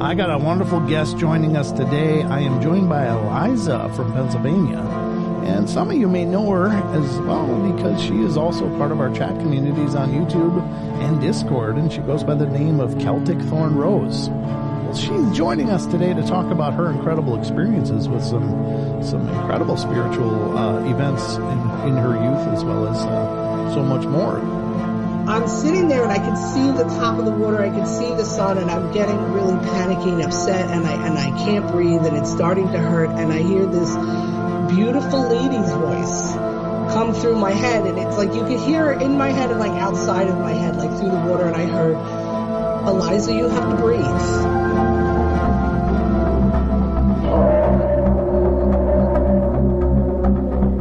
I got a wonderful guest joining us today. I am joined by Eliza from Pennsylvania. And some of you may know her as well because she is also part of our chat communities on YouTube and Discord, and she goes by the name of Celtic Thorn Rose. Well, she's joining us today to talk about her incredible experiences with some incredible spiritual events in her youth, as well as so much more. I'm sitting there and I can see the top of the water, I can see the sun, and I'm getting really panicky and upset, and I can't breathe, and it's starting to hurt, and I hear this beautiful lady's voice come through my head, and it's like you could hear it in my head and like outside of my head, like through the water, and I heard, "Eliza, you have to breathe."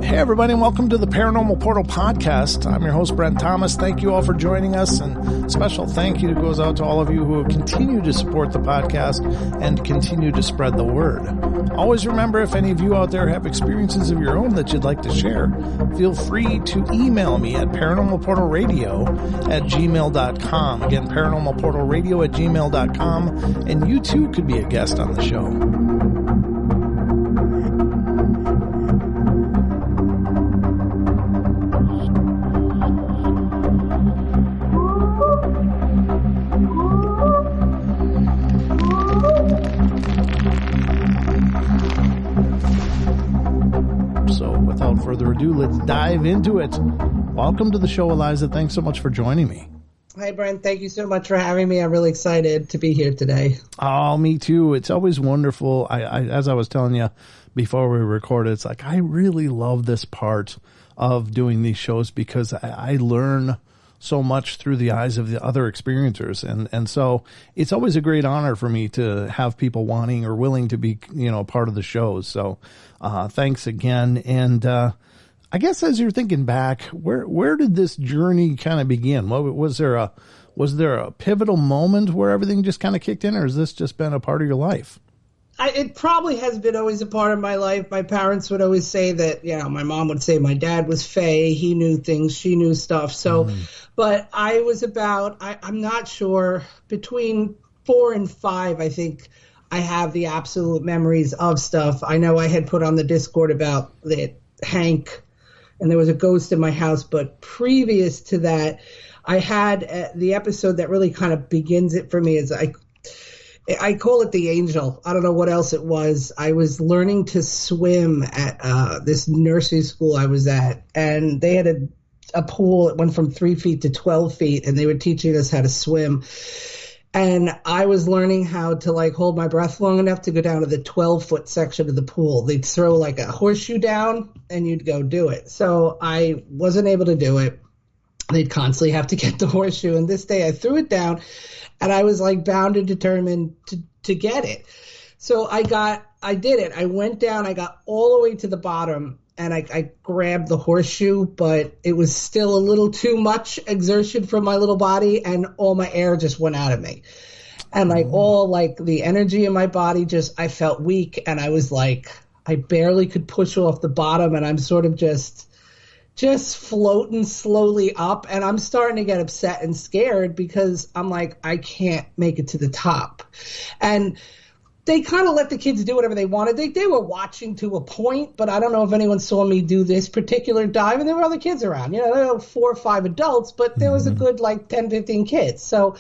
Hey everybody, and welcome to the Paranormal Portal Podcast. I'm your host, Brent Thomas. Thank you all for joining us, and special thank you goes out to all of you who continue to support the podcast and continue to spread the word. Always remember, if any of you out there have experiences of your own that you'd like to share, feel free to email me at paranormalportalradio@gmail.com. Again, paranormalportalradio@gmail.com, and you too could be a guest on the show. Further ado, let's dive into it. Welcome to the show, Eliza. Thanks so much for joining me. Hi, Brent. Thank you so much for having me. I'm really excited to be here today. Oh, me too. It's always wonderful. I as I was telling you before we recorded, it's like I really love this part of doing these shows because I learn so much through the eyes of the other experiencers. And so it's always a great honor for me to have people wanting or willing to be, part of the shows. So, thanks again. And, I guess as you're thinking back, where did this journey kind of begin? Was there a pivotal moment where everything just kind of kicked in, or has this just been a part of your life? It probably has been always a part of my life. My parents would always say that, my mom would say my dad was Fae. He knew things. She knew stuff. So, but I was I'm not sure, between 4 and 5, I think I have the absolute memories of stuff. I know I had put on the Discord about Hank, and there was a ghost in my house. But previous to that, I had the episode that really kind of begins it for me is I call it the angel. I don't know what else it was. I was learning to swim at this nursery school I was at, and they had a pool. It went from 3 feet to 12 feet, and they were teaching us how to swim. And I was learning how to hold my breath long enough to go down to the 12-foot section of the pool. They'd throw a horseshoe down, and you'd go do it. So I wasn't able to do it. They'd constantly have to get the horseshoe. And this day I threw it down, and I was bound and determined to get it. So I did it. I went down, I got all the way to the bottom, and I grabbed the horseshoe, but it was still a little too much exertion from my little body, and all my air just went out of me. And the energy in my body I felt weak, and I was I barely could push off the bottom, and I'm sort of just floating slowly up, and I'm starting to get upset and scared because I'm I can't make it to the top. And they kind of let the kids do whatever they wanted. They were watching to a point, but I don't know if anyone saw me do this particular dive, and there were other kids around. There were 4 or 5 adults, but there was a good 10, 15 kids. So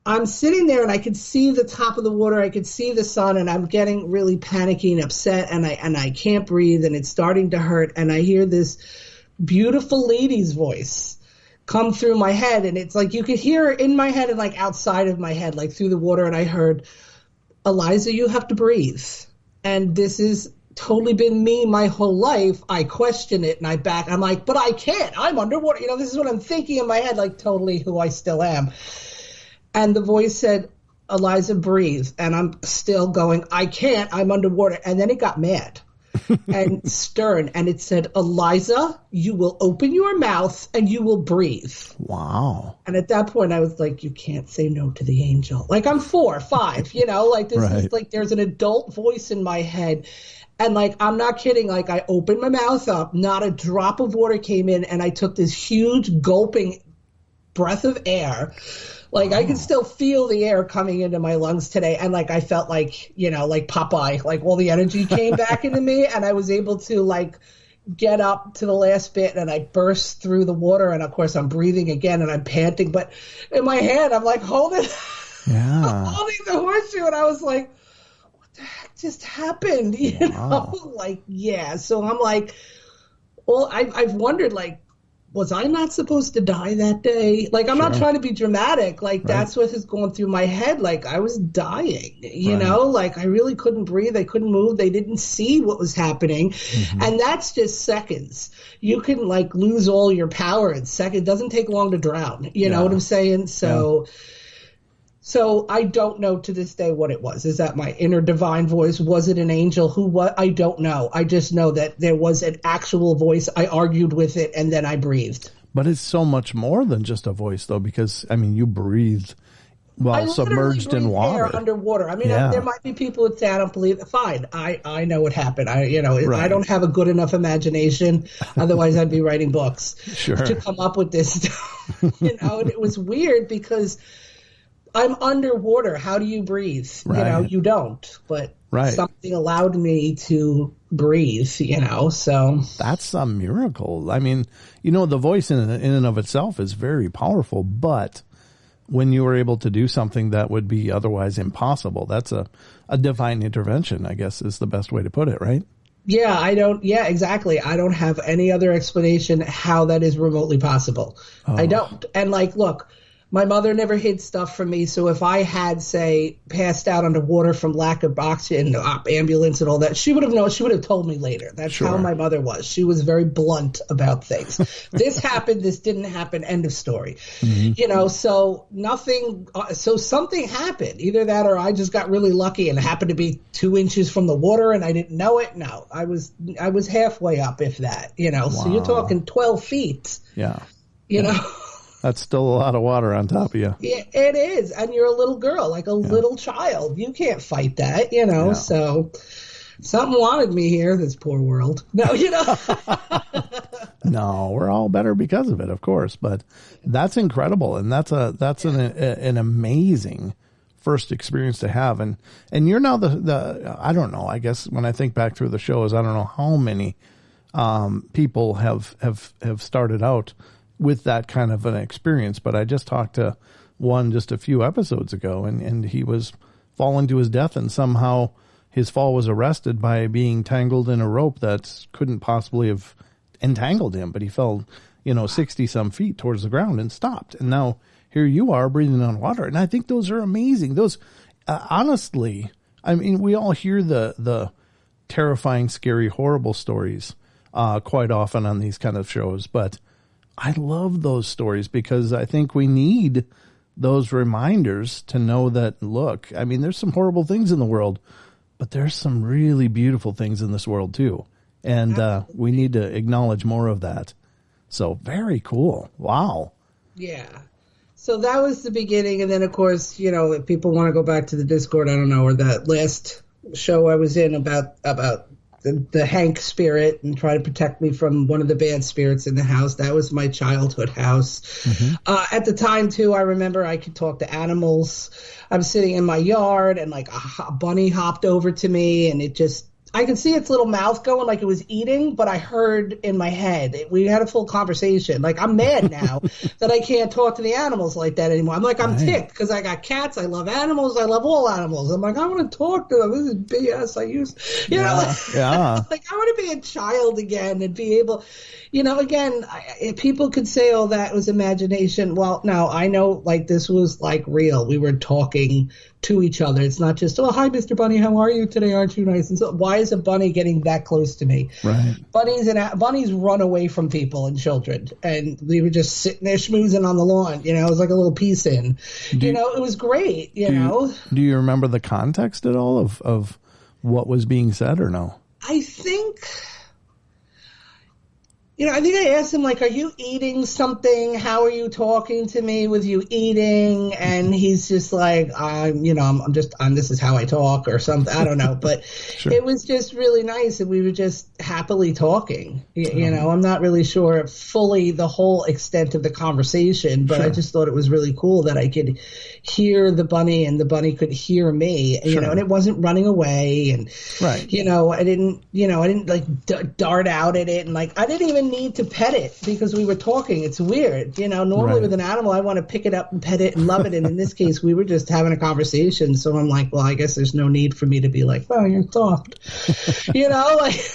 I'm sitting there and I could see the top of the water, I could see the sun, and I'm getting really panicky and upset, and I can't breathe, and it's starting to hurt, and I hear this beautiful lady's voice come through my head, and it's like you could hear it in my head and outside of my head, through the water, and I heard, "Eliza, you have to breathe." And this has totally been me my whole life. I question it, and I'm but I can't, I'm underwater. This is what I'm thinking in my head, totally who I still am. And the voice said, "Eliza, breathe." And I'm still going, I can't, I'm underwater. And then it got mad and stern, and it said, "Eliza, you will open your mouth and you will breathe." Wow. And at that point I was you can't say no to the angel. I'm 4 or 5, this right. Is there's an adult voice in my head. And I'm not kidding. I opened my mouth up, not a drop of water came in, and I took this huge gulping breath of air. Like, I can still feel the air coming into my lungs today. And, like, I felt like, you know, like Popeye, like all the energy came back into me. And I was able to, like, get up to the last bit, and I burst through the water. And, of course, I'm breathing again, and I'm panting. But in my hand, I'm, like, holding the horseshoe. And I was like, what the heck just happened? You know? Like, yeah. So I'm like, well, I've wondered, like, was I not supposed to die that day? Like, I'm not trying to be dramatic. Like, that's what has gone through my head. Like, I was dying, you know? Like, I really couldn't breathe. I couldn't move. They didn't see what was happening. And that's just seconds. You can, like, lose all your power in seconds. It doesn't take long to drown. You know what I'm saying? So... So I don't know to this day what it was. Is that my inner divine voice? Was it an angel? What? I don't know. I just know that there was an actual voice. I argued with it, and then I breathed. But it's so much more than just a voice, though, because, I mean, you breathed while submerged in water. Air underwater. I mean, there might be people that say, I don't believe it. Fine. I know what happened. I don't have a good enough imagination. Otherwise, I'd be writing books to come up with this stuff. You know, and it was weird because I'm underwater. How do you breathe? You know, you don't. But something allowed me to breathe, you know, so. That's a miracle. I mean, you know, the voice in and of itself is very powerful, but when you were able to do something that would be otherwise impossible, that's a divine intervention, I guess is the best way to put it, right? Yeah, exactly. I don't have any other explanation how that is remotely possible. I don't. And, like, look, my mother never hid stuff from me, so if I had, say, passed out underwater from lack of oxygen, ambulance and all that, she would have known. She would have told me later. That's how my mother was. She was very blunt about things. This happened, this didn't happen, end of story. You know, so nothing, so something happened. Either that or I just got really lucky and it happened to be 2 inches from the water and I didn't know it. No, I was halfway up, if that, you know. So you're talking 12 feet. Yeah. You know. That's still a lot of water on top of you. Yeah, it is. And you're a little girl, like a little child. You can't fight that, you know. Yeah. So something wanted me here, this poor world. No, you know. No, we're all better because of it, of course. But that's incredible. And that's an amazing first experience to have. And you're now the I don't know, I guess when I think back through the shows, I don't know how many people have started out with that kind of an experience, but I just talked to one just a few episodes ago, and he was falling to his death, and somehow his fall was arrested by being tangled in a rope that couldn't possibly have entangled him, but he fell, 60 some feet towards the ground and stopped. And now here you are breathing on water. And I think those are amazing. Those, honestly, I mean, we all hear the terrifying, scary, horrible stories, quite often on these kind of shows, but I love those stories because I think we need those reminders to know that, look, I mean, there's some horrible things in the world, but there's some really beautiful things in this world too. And we need to acknowledge more of that. So very cool. Wow. Yeah. So that was the beginning. And then, of course, if people want to go back to the Discord, I don't know, or that last show I was in about the Hank spirit and try to protect me from one of the bad spirits in the house. That was my childhood house. Mm-hmm. At the time, too, I remember I could talk to animals. I'm sitting in my yard and like a bunny hopped over to me and I could see its little mouth going like it was eating, but I heard in my head. We had a full conversation. Like, I'm mad now that I can't talk to the animals like that anymore. I'm like, I'm ticked because I got cats. I love animals. I love all animals. I'm like, I want to talk to them. This is BS. Like, I want to be a child again and be able, again, if people could say, oh, that was imagination. Well, no, I know, like, this was like real. We were talking to each other. It's not just, oh, hi, Mr. Bunny, how are you today? Aren't you nice? And so why is a bunny getting that close to me? Right. Bunnies run away from people and children, and we were just sitting there schmoozing on the lawn. It was like a little peace in. It was great. Do you remember the context at all of what was being said or no? I think I think I asked him, like, are you eating something? How are you talking to me with you eating? And he's just like, this is how I talk or something. I don't know. But sure. It was just really nice. And we were just happily talking. I'm not really sure fully the whole extent of the conversation, but sure. I just thought it was really cool that I could hear the bunny and the bunny could hear me, sure. And it wasn't running away. And, right. I didn't like dart out at it. And like, I didn't even need to pet it because we were talking. It's weird. Normally right. with an animal, I want to pick it up and pet it and love it. And in this case, we were just having a conversation. So I'm like, well, I guess there's no need for me to be like, oh, you're soft.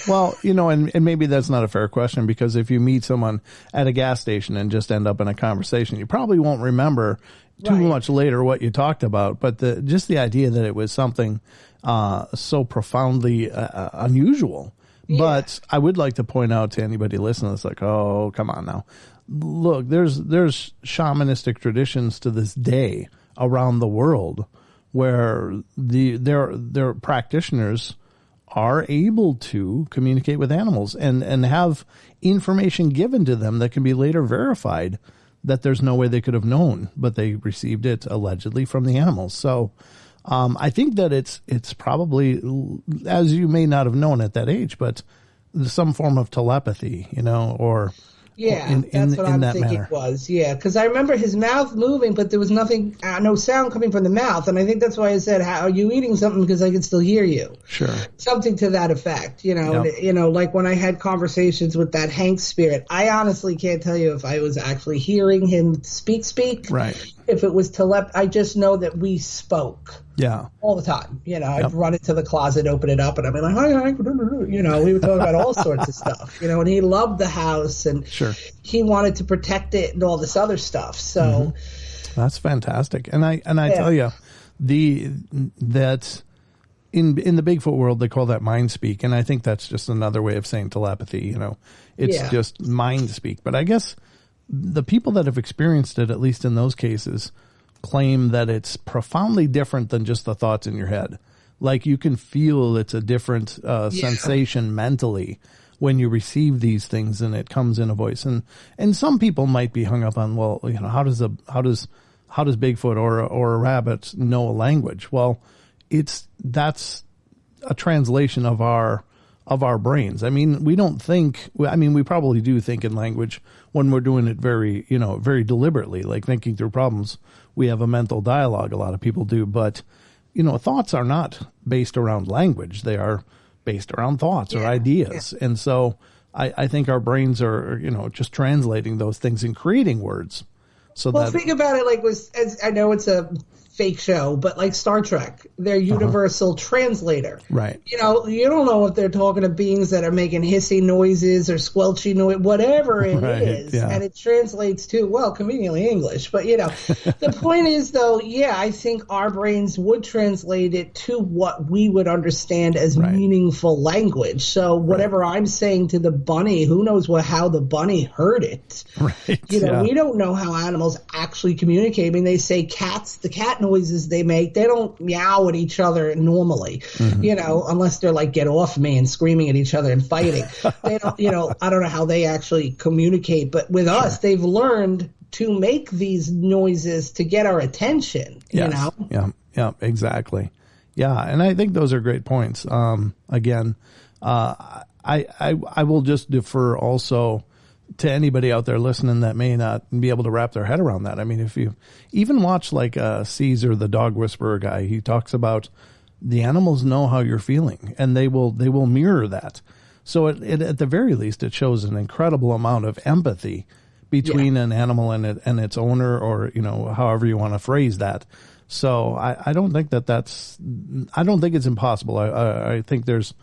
Well, and maybe that's not a fair question, because if you meet someone at a gas station and just end up in a conversation, you probably won't remember too right. much later what you talked about. But just the idea that it was something so profoundly unusual. Yeah. But I would like to point out to anybody listening, it's like, oh, come on now. Look, there's shamanistic traditions to this day around the world where their practitioners are able to communicate with animals and have information given to them that can be later verified that there's no way they could have known, but they received it allegedly from the animals. So I think that it's probably, as you may not have known at that age, but some form of telepathy, or that's what I'm thinking it was. Yeah, because I remember his mouth moving, but there was nothing, no sound coming from the mouth, and I think that's why I said, "How are you eating something?" Because I could still hear you. Sure, something to that effect. Yep. And, like when I had conversations with that Hank spirit, I honestly can't tell you if I was actually hearing him speak. Right. If it was I just know that we spoke. Yeah. All the time. I'd run into the closet, open it up, and I'd be like, hi. We would talk about all sorts of stuff. And he loved the house, and sure. he wanted to protect it and all this other stuff. So that's fantastic. And I tell you, that in the Bigfoot world, they call that mind speak, and I think that's just another way of saying telepathy. It's just mind speak. But I guess the people that have experienced it, at least in those cases, claim that it's profoundly different than just the thoughts in your head. Like you can feel it's a different sensation mentally when you receive these things and it comes in a voice. And some people might be hung up on, well, how does Bigfoot or a rabbit know a language? Well, that's a translation of our brains. I mean, we probably do think in language when we're doing it very, very deliberately, like thinking through problems. We have a mental dialogue. A lot of people do, but, thoughts are not based around language. They are based around thoughts or ideas. Yeah. And so I think our brains are, just translating those things and creating words. So think about it like I know it's a fake show, but like Star Trek, they're universal translator. Right. You don't know if they're talking to beings that are making hissy noises or squelchy noise, whatever it is. Yeah. And it translates to, well, conveniently English. But, the point is, though, I think our brains would translate it to what we would understand as meaningful language. So whatever I'm saying to the bunny, who knows how the bunny heard it. Right. We don't know how animals actually communicate. I mean, they say the cat noises they make, they don't meow at each other normally, unless they're like, get off me and screaming at each other and fighting. They don't, I don't know how they actually communicate, but with us, they've learned to make these noises to get our attention, Yeah, exactly. Yeah. And I think those are great points. Again, I will just defer also to anybody out there listening that may not be able to wrap their head around that. I mean, if you even watch like Caesar, the dog whisperer guy, he talks about the animals know how you're feeling and they will mirror that. So at the very least, it shows an incredible amount of empathy between an animal and its owner, or, however you want to phrase that. So I don't think I don't think it's impossible. I think there's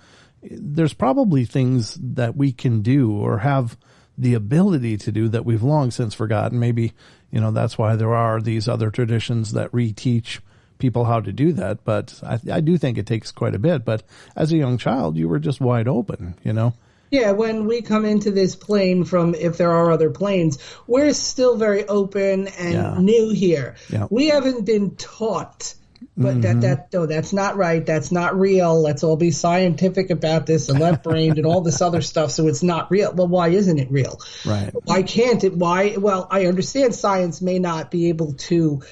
probably things that we can do or have the ability to do that we've long since forgotten. Maybe, that's why there are these other traditions that reteach people how to do that. But I do think it takes quite a bit. But as a young child, you were just wide open, Yeah, when we come into this plane from, if there are other planes, we're still very open and new here. Yeah. We haven't been taught But that's not right. That's not real. Let's all be scientific about this and left-brained and all this other stuff. So it's not real. Well, why isn't it real? Right. Why can't it? Why? Well, I understand science may not be able to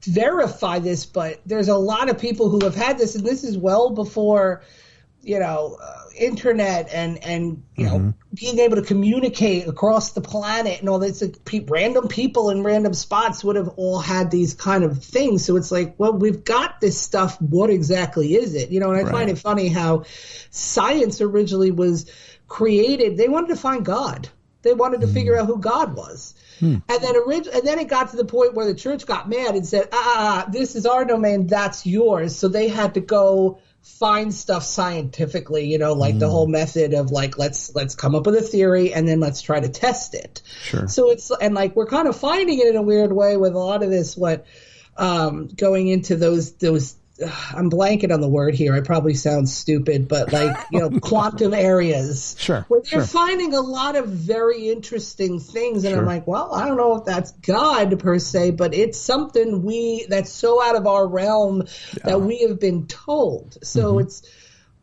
verify this, but there's a lot of people who have had this, and this is well before, internet and being able to communicate across the planet and all this. Random people in random spots would have all had these kind of things. So it's like, well, we've got this stuff. What exactly is it? And I find it funny how science originally was created. They wanted to find God. They wanted to figure out who God was. And then it got to the point where the church got mad and said, this is our domain, that's yours. So they had to go find stuff scientifically, the whole method of let's come up with a theory and then let's try to test it. Sure. So we're kind of finding it in a weird way with a lot of this, going into those I'm blanking on the word here. I probably sound stupid, but quantum areas. Sure. Where they're finding a lot of very interesting things. And I'm like, well, I don't know if that's God per se, but it's something that's so out of our realm that we have been told. So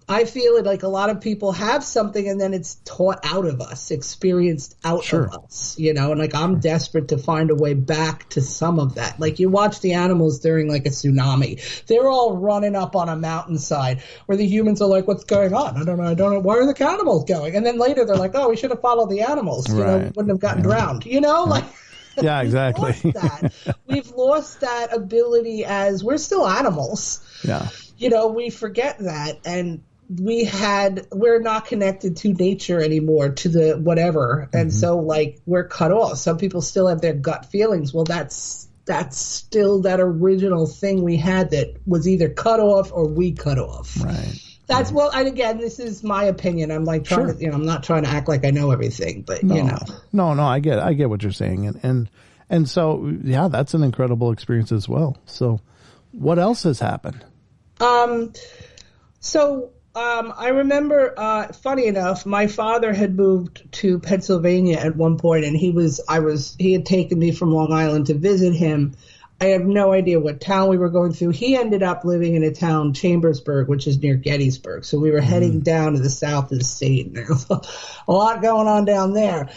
I feel it like a lot of people have something and then it's taught out of us, experienced out of us, and I'm desperate to find a way back to some of that. Like you watch the animals during a tsunami, they're all running up on a mountainside where the humans are like, what's going on? I don't know. Where are the animals going? And then later they're like, oh, we should have followed the animals, wouldn't have gotten drowned, Yeah, exactly. We've lost that ability as we're still animals. Yeah. We forget that. And we're not connected to nature anymore, to the whatever. And so we're cut off. Some people still have their gut feelings. Well, that's still that original thing we had that was either cut off or we cut off. Right. That's and again, this is my opinion. I'm trying to, I'm not trying to act like I know everything, but No, I get what you're saying. And so, that's an incredible experience as well. So what else has happened? I remember, funny enough, my father had moved to Pennsylvania at one point, and he had taken me from Long Island to visit him. I have no idea what town we were going through. He ended up living in a town, Chambersburg, which is near Gettysburg. So we were heading down to the south of the state, and there was a lot going on down there.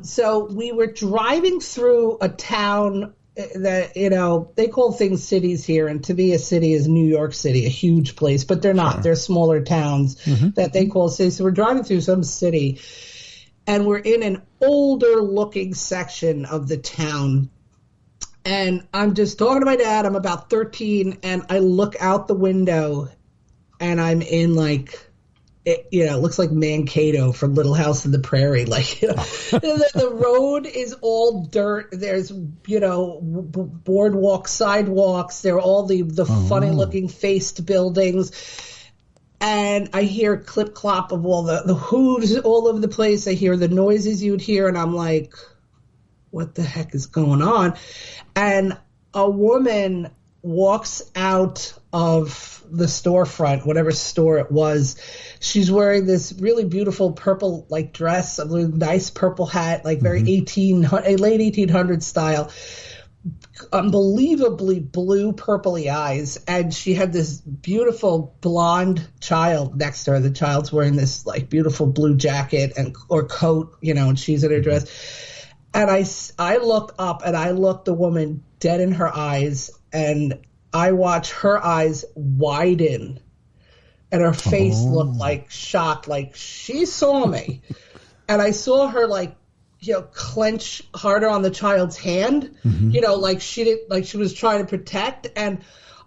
So we were driving through a town that, they call things cities here, and to me a city is New York City, a huge place, but they're not. They're smaller towns that they call cities. So we're driving through some city, and we're in an older looking section of the town, and I'm just talking to my dad. I'm about 13, and I look out the window, and I'm in it looks like Mankato from Little House on the Prairie. The road is all dirt. There's, boardwalk, sidewalks. There are all the funny looking faced buildings. And I hear clip clop of all the hooves all over the place. I hear the noises you'd hear. And I'm like, what the heck is going on? And a woman walks out of the storefront, whatever store it was. She's wearing this really beautiful purple dress, a really nice purple hat, very late 1800s style, unbelievably blue purpley eyes, and she had this beautiful blonde child next to her. The child's wearing this beautiful blue jacket or coat, and she's in her dress. And I look up and I look the woman dead in her eyes, and I watch her eyes widen, and her face looked shocked, she saw me. And I saw her clench harder on the child's hand, she was trying to protect. And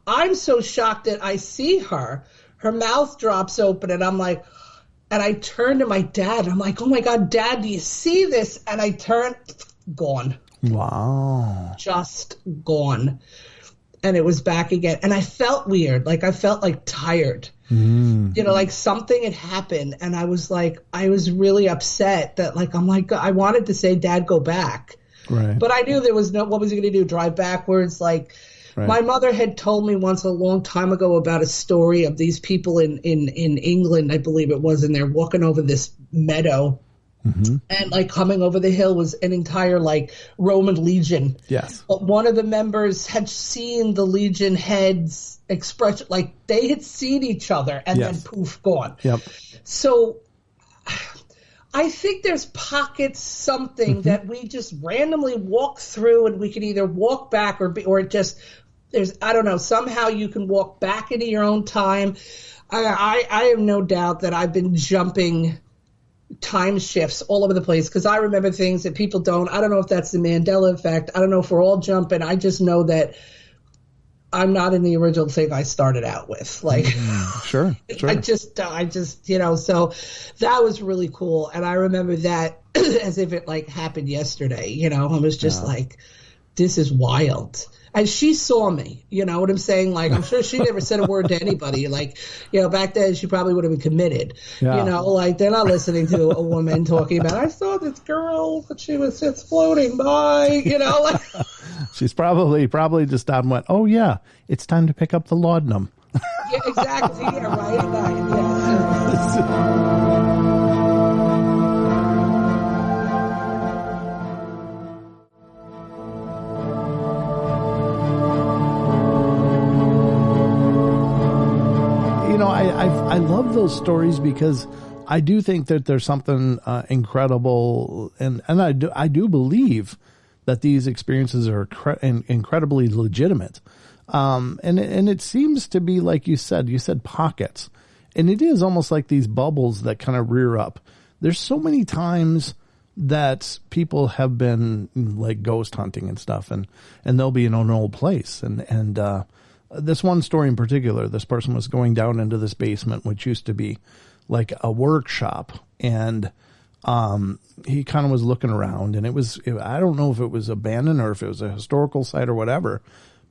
I'm so shocked that I see her mouth drops open, and I'm like, and I turn to my dad. I'm like, oh my God, Dad, do you see this? And I turn, gone. Wow. Just gone. And it was back again. And I felt weird. I felt tired. Something had happened. And I was really upset that I wanted to say, Dad, go back. Right. But I knew there was what was he going to do? Drive backwards? Right. My mother had told me once a long time ago about a story of these people in England, I believe it was, and they're walking over this meadow. And like coming over the hill was an entire like Roman legion. Yes. But one of the members had seen the legion heads expression, like they had seen each other and then poof, gone. Yep. So I think there's pockets, something that we just randomly walk through, and we can either walk back or just, I don't know, somehow you can walk back into your own time. I have no doubt that I've been jumping time shifts all over the place because I remember things that people don't. I don't know if that's the Mandela effect. I don't know if we're all jumping. I just know that I'm not in the original thing I started out with. Like, sure. I just, so that was really cool. And I remember that as if it like happened yesterday, I was just like, this is wild. And she saw me, you know what I'm saying? Like, I'm sure she never said a word to anybody. Like, back then she probably would have been committed. Like they're not listening to a woman talking about, I saw this girl, but she was just floating by, like. She's probably just stopped and went, oh yeah, it's time to pick up the laudanum. Yeah, exactly. Yeah, right. Yeah. I love those stories because I do think that there's something incredible, and I do believe that these experiences are incredibly legitimate. And it seems to be, like you said pockets, and it is almost like these bubbles that kind of rear up. There's so many times that people have been like ghost hunting and stuff, and they'll be in an old place, and this one story in particular, this person was going down into this basement, which used to be like a workshop, and he kind of was looking around, and I don't know if it was abandoned or if it was a historical site or whatever,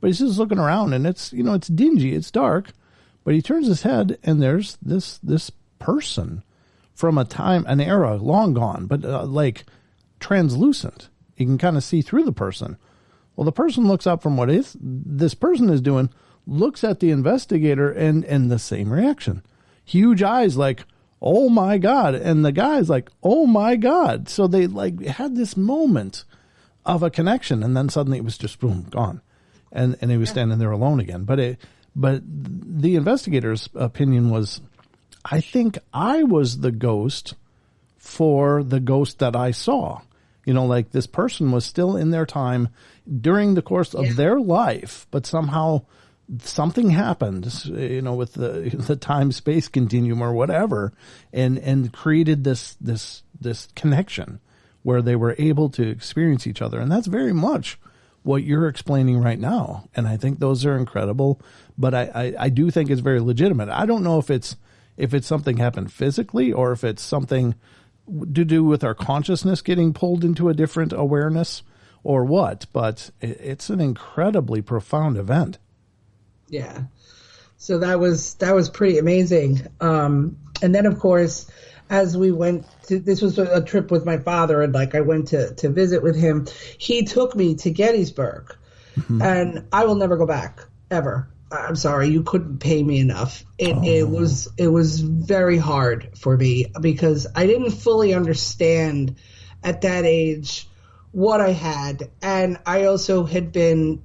but he's just looking around, and it's dingy, it's dark, but he turns his head, and there's this person from an era long gone, but like translucent. You can kind of see through the person. Well, the person looks up from what this person is doing, looks at the investigator, and the same reaction. Huge eyes like, oh my God. And the guy's like, oh my God. So they like had this moment of a connection, and then suddenly it was just boom, gone. And he was standing there alone again. But the investigator's opinion was, I think I was the ghost for the ghost that I saw. Like this person was still in their time during the course of their life, but somehow something happened, with the time-space continuum or whatever, and created this connection where they were able to experience each other. And that's very much what you're explaining right now. And I think those are incredible, but I do think it's very legitimate. I don't know if it's something happened physically or if it's something to do with our consciousness getting pulled into a different awareness or what, but it's an incredibly profound event. Yeah. So that was pretty amazing. And then of course, as we went to, this was a trip with my father, and like I went to visit with him, he took me to Gettysburg, and I will never go back ever. I'm sorry, you couldn't pay me enough. It was very hard for me because I didn't fully understand at that age what I had, and I also had been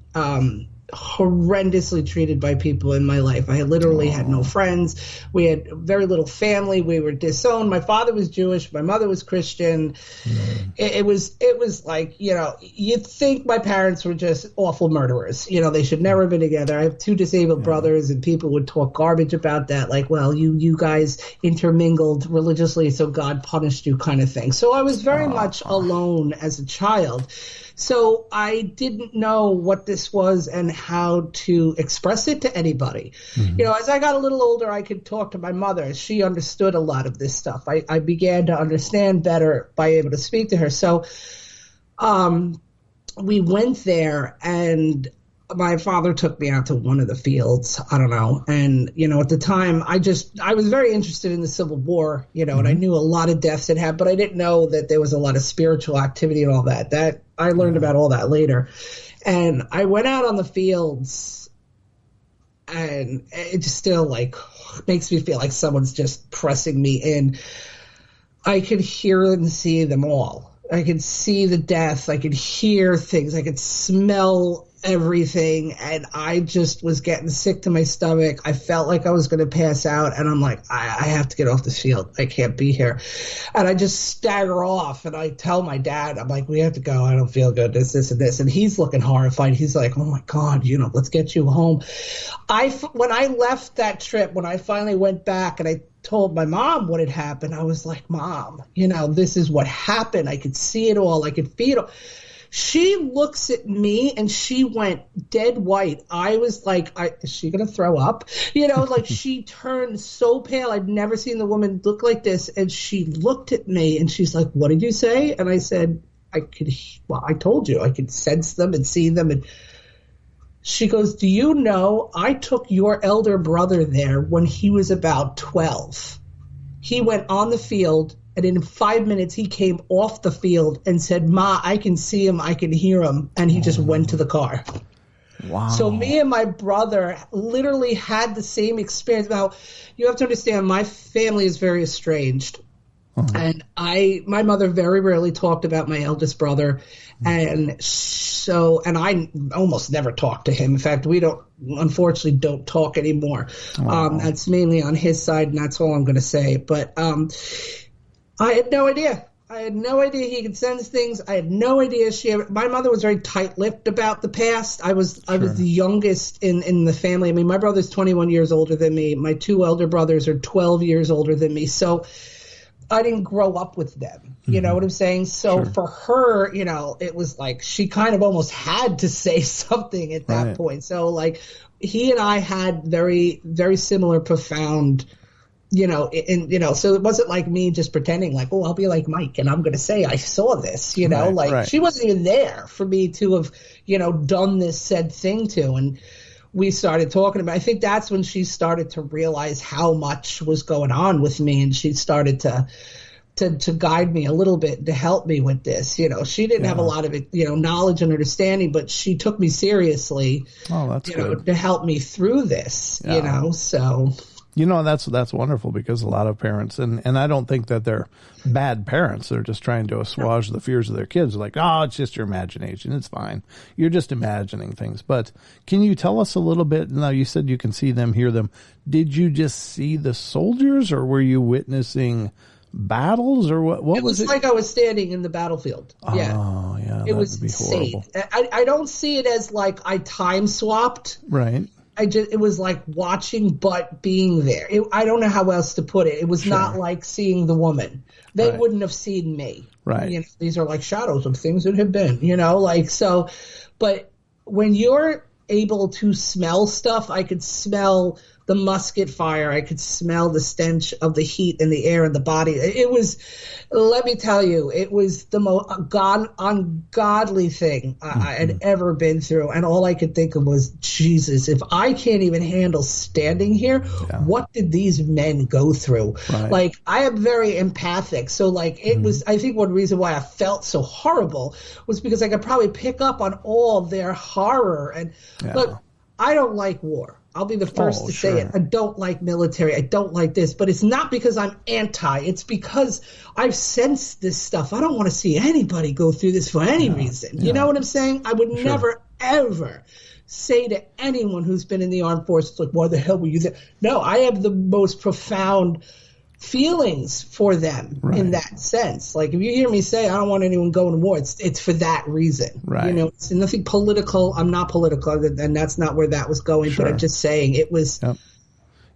horrendously treated by people in my life. I literally had no friends. We had very little family. We were disowned. My father was Jewish. My mother was Christian. It was like, you'd think my parents were just awful murderers. They should never have been together. I have two disabled brothers, and people would talk garbage about that. Like, well, you guys intermingled religiously, so God punished you kind of thing. So I was very much alone as a child. So I didn't know what this was and how to express it to anybody. As I got a little older, I could talk to my mother. She understood a lot of this stuff. I began to understand better by able to speak to her. So we went there, and my father took me out to one of the fields. I don't know. And, at the time, I was very interested in the Civil War, and I knew a lot of deaths had happened, but I didn't know that there was a lot of spiritual activity and all that. That I learned about all that later. And I went out on the fields, and it just still like makes me feel like someone's just pressing me in. I could hear and see them all. I could see the death. I could hear things. I could smell everything. And I just was getting sick to my stomach. I felt like I was going to pass out. And I'm like, I have to get off this field. I can't be here. And I just stagger off. And I tell my dad, I'm like, we have to go. I don't feel good. This, and this. And he's looking horrified. He's like, oh, my God, let's get you home. When I left that trip, when I finally went back and I told my mom what had happened, I was like, Mom, this is what happened. I could see it all. I could feel it. She looks at me and she went dead white. I was like, is she going to throw up? Like she turned so pale. I'd never seen the woman look like this. And she looked at me and she's like, what did you say? And I said, I told you I could sense them and see them. And she goes, do you know I took your elder brother there when he was about 12. He went on the field, and in 5 minutes he came off the field and said, Ma, I can see him, I can hear him, and he just went to the car. Wow. So me and my brother literally had the same experience. Now, you have to understand, my family is very estranged. And my mother very rarely talked about my eldest brother. And I almost never talked to him. In fact, we unfortunately don't talk anymore. That's mainly on his side, and that's all I'm going to say. But I had no idea. I had no idea he could sense things. I had no idea my mother was very tight-lipped about the past. I was the youngest in the family. I mean, my brother's 21 years older than me. My two elder brothers are 12 years older than me. So I didn't grow up with them. You know what I'm saying? So for her, it was like she kind of almost had to say something at that point. So like he and I had very, very similar, profound, so it wasn't like me just pretending like, oh, I'll be like Mike and I'm going to say I saw this, she wasn't even there for me to have, done this said thing to. And we started talking about, I think that's when she started to realize how much was going on with me, and she started to guide me a little bit, to help me with this. She didn't have a lot of knowledge and understanding, but she took me seriously, to help me through this, so. That's wonderful, because a lot of parents, and I don't think that they're bad parents. They're just trying to assuage the fears of their kids. Like, oh, it's just your imagination. It's fine. You're just imagining things. But can you tell us a little bit? Now, you said you can see them, hear them. Did you just see the soldiers, or were you witnessing battles, or what was it? It was like I was standing in the battlefield. Yeah. Oh, yeah. It was insane. I don't see it as like I time swapped. Right. It was like watching, but being there. I don't know how else to put it. It was not like seeing the woman. They wouldn't have seen me. Right. These are like shadows of things that have been, so, but when you're able to smell stuff, I could smell the musket fire. I could smell the stench of the heat in the air and the body. It was, let me tell you, it was the most ungodly thing I had ever been through. And all I could think of was, Jesus, if I can't even handle standing here, what did these men go through? Right. Like, I am very empathic. So like it was, I think one reason why I felt so horrible was because I could probably pick up on all their horror. And look, I don't like war. I'll be the first to say it. I don't like military. I don't like this. But it's not because I'm anti. It's because I've sensed this stuff. I don't want to see anybody go through this for any reason. You know what I'm saying? I would never, ever say to anyone who's been in the armed forces, like, why the hell were you there? No, I have the most profound feelings for them in that sense. Like, if you hear me say I don't want anyone going to war, it's for that reason. Right. It's nothing political. I'm not political, and that's not where that was going. But I'm just saying it was.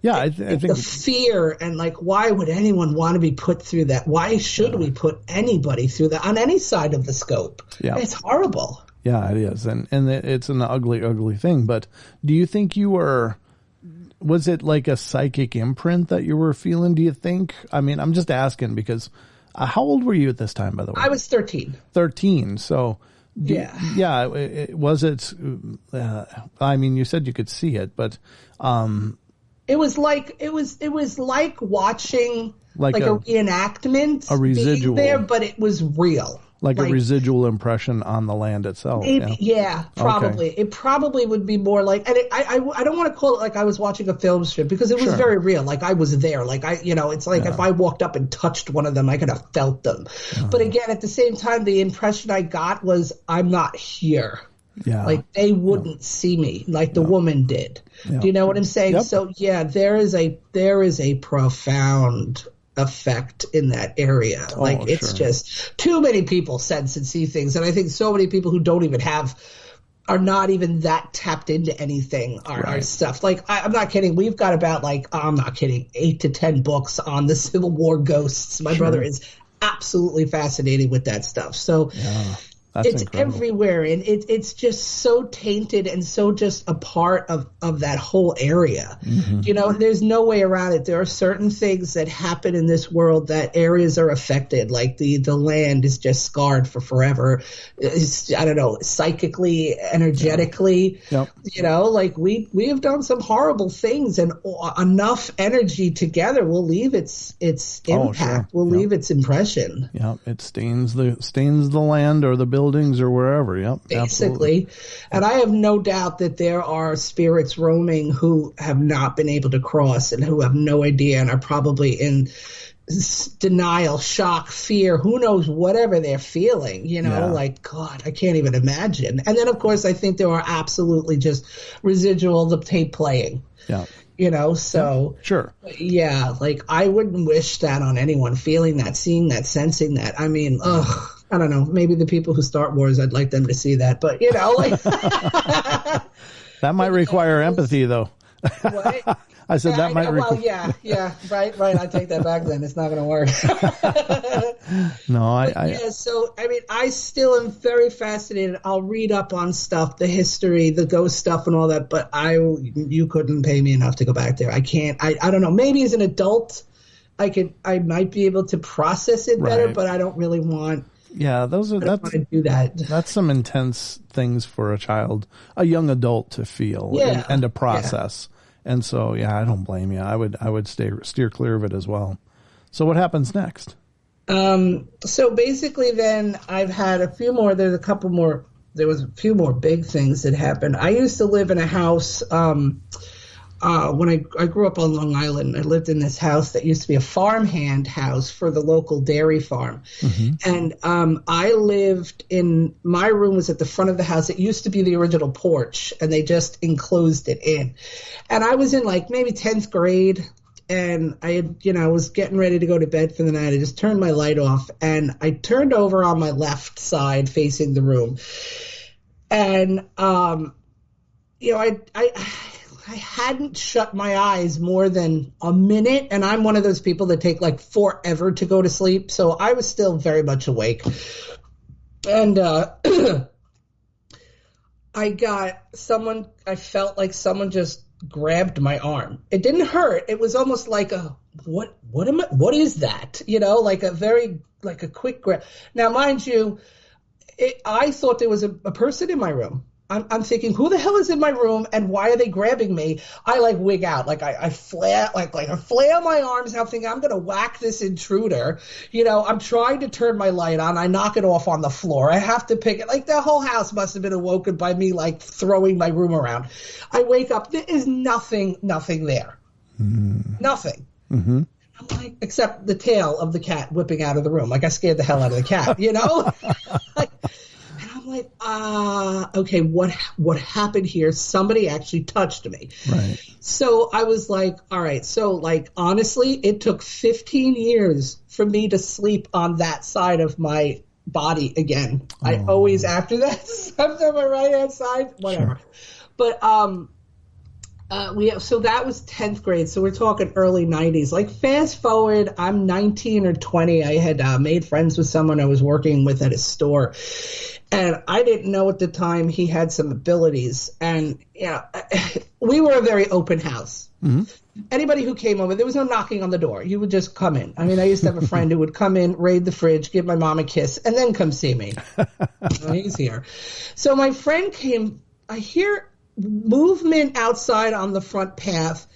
Yeah, I think the fear, and like, why would anyone want to be put through that? Why should we put anybody through that on any side of the scope? Yeah, it's horrible. Yeah, it is, and it's an ugly, ugly thing. But do you think you were? Was it like a psychic imprint that you were feeling, do you think? I mean, I'm just asking because how old were you at this time, by the way? I was 13. 13. So, was it, I mean, you said you could see it, but, it was like watching like a reenactment, a residual being there, but it was real. Like a residual impression on the land itself. Yeah, probably. Okay. It probably would be more like, and I don't want to call it like I was watching a film strip, because it was very real. Like I was there. Like it's like if I walked up and touched one of them, I could have felt them. But again, at the same time, the impression I got was I'm not here. Yeah. Like they wouldn't see me like the woman did. Yeah. Do you know what I'm saying? Yep. So yeah, there is a profound effect in that area. Like it's just too many people sense and see things, and I think so many people who don't even are not even that tapped into anything are stuff. Like I'm not kidding, we've got about I'm not kidding 8 to 10 books on the Civil War ghosts. My brother is absolutely fascinated with that stuff. So it's incredible. Everywhere, and it's just so tainted and so just a part of that whole area. Mm-hmm. There's no way around it. There are certain things that happen in this world that areas are affected, like the land is just scarred for forever. I don't know, psychically, energetically. Yep. Like we have done some horrible things, and enough energy together will leave its impact, will leave its impression. Yeah, it stains the land or the buildings or wherever. Yep, basically. Absolutely. And I have no doubt that there are spirits roaming who have not been able to cross and who have no idea and are probably in denial, shock, fear, who knows, whatever they're feeling, like, God, I can't even imagine. And then, of course, I think there are absolutely just residual, the tape playing. Yeah. So sure. Yeah, like I wouldn't wish that on anyone, feeling that, seeing that, sensing that. I mean, I don't know, maybe the people who start wars, I'd like them to see that, but like that might require empathy though. What? I said that might require. Well, yeah, right. I take that back then. It's not going to work. No, yeah, so, I mean, I still am very fascinated. I'll read up on stuff, the history, the ghost stuff and all that, but you couldn't pay me enough to go back there. I can't. I don't know. Maybe as an adult, I might be able to process it better, but I don't really want. Yeah, I don't want to do that. That's some intense things for a young adult to feel and to process. Yeah. And so, I don't blame you. I would steer clear of it as well. So what happens next? So basically then I've had a few more, there was a few more big things that happened. I used to live in a house, when I grew up on Long Island. I lived in this house that used to be a farmhand house for the local dairy farm. Mm-hmm. And I lived in, my room was at the front of the house. It used to be the original porch, and they just enclosed it in. And I was in maybe 10th grade, and I had, was getting ready to go to bed for the night. I just turned my light off, and I turned over on my left side facing the room. And, I hadn't shut my eyes more than a minute, and I'm one of those people that take forever to go to sleep, so I was still very much awake. And I felt like someone just grabbed my arm. It didn't hurt. It was almost like what is that? Like a quick grab. Now, mind you, I thought there was a person in my room. I'm thinking, who the hell is in my room and why are they grabbing me? I wig out, I flare, I flail my arms out, thinking I'm going to whack this intruder. I'm trying to turn my light on. I knock it off on the floor. I have to pick it. The whole house must have been awoken by me, throwing my room around. I wake up. There is nothing there. Mm. Nothing. Mm-hmm. I'm except the tail of the cat whipping out of the room. I scared the hell out of the cat, okay, what happened here? Somebody actually touched me. Right. So I was all right. So honestly, it took 15 years for me to sleep on that side of my body again. Oh. I always, after that, slept on my right hand side, whatever. Sure. But, so that was 10th grade. So we're talking early 90s. Fast forward, I'm 19 or 20. I had made friends with someone I was working with at a store. And I didn't know at the time he had some abilities. And, we were a very open house. Mm-hmm. Anybody who came over, there was no knocking on the door. You would just come in. I mean, I used to have a friend who would come in, raid the fridge, give my mom a kiss, and then come see me. He's here. So my friend came. I hear movement outside on the front path.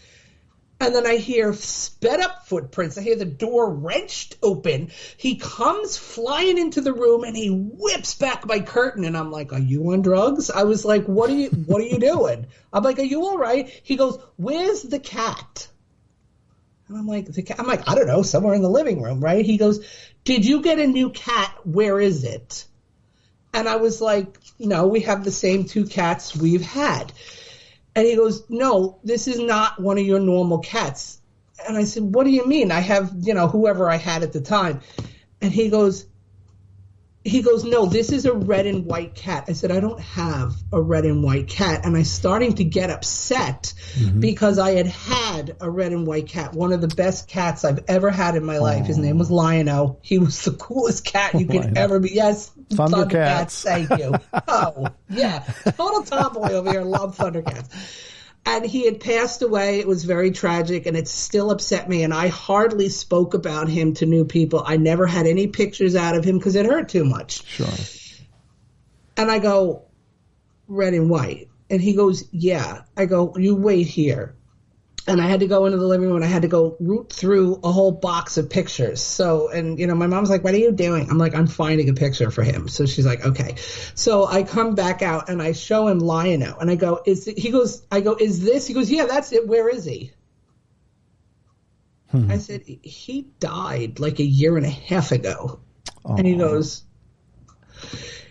And then I hear sped up footprints. I hear the door wrenched open. He comes flying into the room and he whips back my curtain. And I'm like, are you on drugs? I was like, what are you doing? I'm like, are you all right? He goes, where's the cat? And I'm like, I don't know, somewhere in the living room, right? He goes, did you get a new cat? Where is it? And I was like, no, we have the same 2 cats we've had. And he goes, no, this is not one of your normal cats. And I said, what do you mean? I have, whoever I had at the time. And he goes, no, this is a red and white cat. I said, I don't have a red and white cat. And I'm starting to get upset because I had a red and white cat, one of the best cats I've ever had in my life. His name was Lionel. He was the coolest cat you could ever be. Yes, Thundercats. Thank you. Oh, yeah. Total tomboy over here. Love Thundercats. And he had passed away. It was very tragic, and it still upset me. And I hardly spoke about him to new people. I never had any pictures out of him because it hurt too much. Sure. And I go, red and white. And he goes, yeah. I go, you wait here. And I had to go into the living room and I had to go root through a whole box of pictures. So, and my mom's like, what are you doing? I'm like, I'm finding a picture for him. So she's like, okay. So I come back out and I show him Lionel and I go, is this? He goes, yeah, that's it. Where is he? I said, he died like a year and a half ago. Oh. And he goes,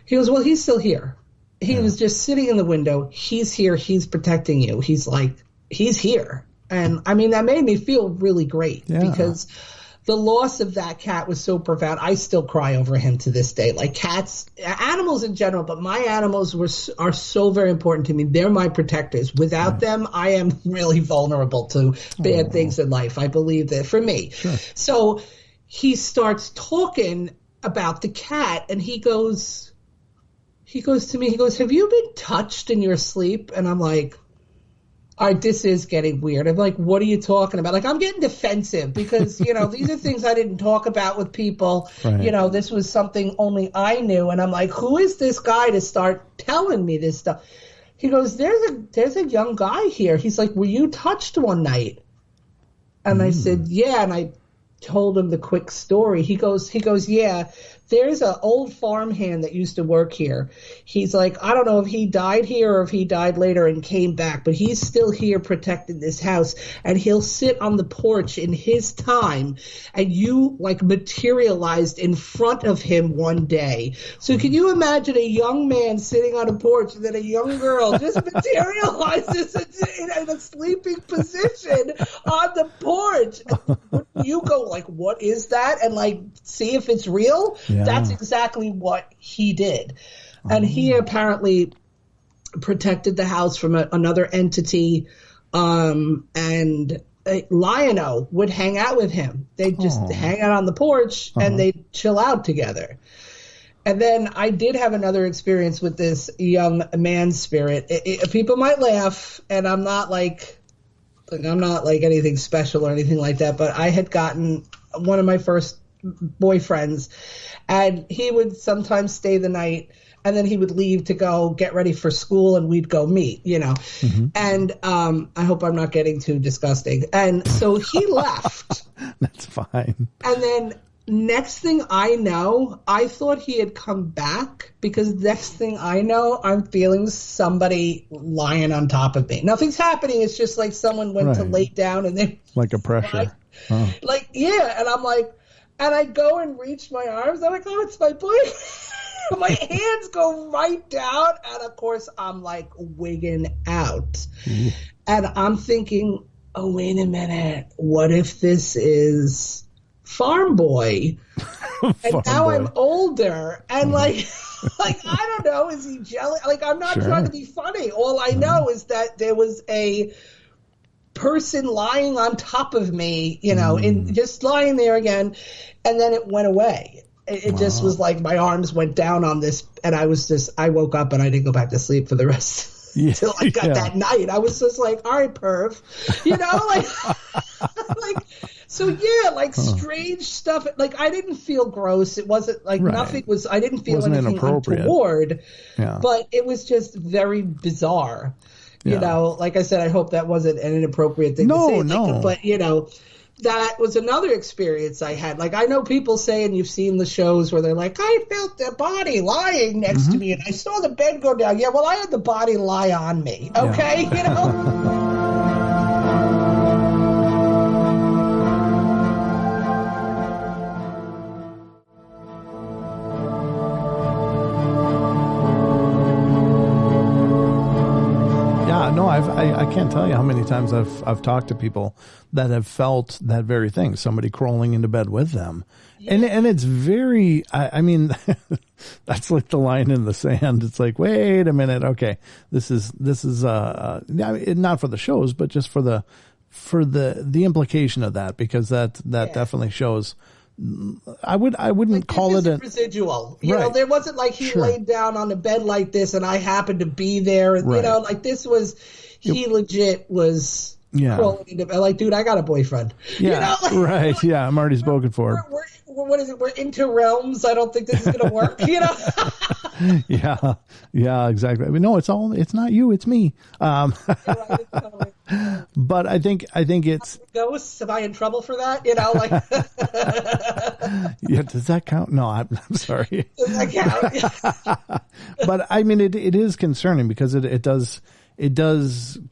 well, he's still here. He was just sitting in the window. He's here. He's protecting you. He's like, he's here. And I mean, that made me feel really great because the loss of that cat was so profound. I still cry over him to this day. Like cats, animals in general, but my animals are so very important to me. They're my protectors. Without them, I am really vulnerable to bad things in life. I believe that for me. Sure. So he starts talking about the cat and he goes to me, have you been touched in your sleep? And I'm like, all right, this is getting weird. I'm like, what are you talking about? Like, I'm getting defensive because, these are things I didn't talk about with people. Right. This was something only I knew. And I'm like, who is this guy to start telling me this stuff? He goes, there's a young guy here. He's like, were you touched one night? And I said, yeah. And I told him the quick story. He goes, yeah. There's an old farmhand that used to work here. He's like, I don't know if he died here or if he died later and came back, but he's still here protecting this house. And he'll sit on the porch in his time, and you like materialized in front of him one day. So can you imagine a young man sitting on a porch and then a young girl just materializes in a sleeping position on the porch? And you go like, what is that? And like, see if it's real. Yeah. That's exactly what he did. And he apparently protected the house from another entity. And Lionel would hang out with him. They'd just hang out on the porch and they'd chill out together. And then I did have another experience with this young man spirit. People might laugh, and I'm not like anything special or anything like that, but I had gotten one of my first boyfriends, and he would sometimes stay the night and then he would leave to go get ready for school and we'd go meet, and I hope I'm not getting too disgusting. And so he left. That's fine. And then next thing I know, I thought he had come back, because next thing I know, I'm feeling somebody lying on top of me. Nothing's happening. It's just like someone went to lay down and then like a pressure. And I'm like, and I go and reach my arms. I'm like, oh, it's my boyfriend. My hands go right down. And of course, I'm like wigging out. And I'm thinking, oh, wait a minute. What if this is Farm Boy? And now I'm older. And like, I don't know. Is he jealous? Like, I'm not trying to be funny. All I know is that there was a person lying on top of me, and just lying there again. And then it went away. It just was like my arms went down on this, and I woke up and I didn't go back to sleep for the rest until I got that night. I was just like, all right, perv, strange stuff. Like, I didn't feel gross. It wasn't like nothing was, I didn't feel anything untoward, but it was just very bizarre. You know, like I said, I hope that wasn't an inappropriate thing to say. No. But, you know, that was another experience I had. Like, I know people say, and you've seen the shows where they're like, I felt the body lying next to me and I saw the bed go down. Yeah, well, I had the body lie on me. Okay, you know? No, I can't tell you how many times I've talked to people that have felt that very thing, somebody crawling into bed with them. Yeah. And it's very, I mean, that's like the line in the sand. It's like, wait a minute. Okay. This is not for the shows, but just for the implication of that, because that definitely shows. I wouldn't like call it a residual. You know, there wasn't like he laid down on the bed like this and I happened to be there. And, you know, like this was, he legit was crawling into bed. Like, dude, I got a boyfriend. Yeah, you know? Like, right. Yeah, I'm already spoken for. What is it? We're into realms. I don't think this is going to work. You know? Yeah, exactly. I mean, no, it's not you, it's me. But I think it's ghosts. Am I in trouble for that? You know, like. Yeah, does that count? No, I'm sorry. Does that count? But I mean, it is concerning because it does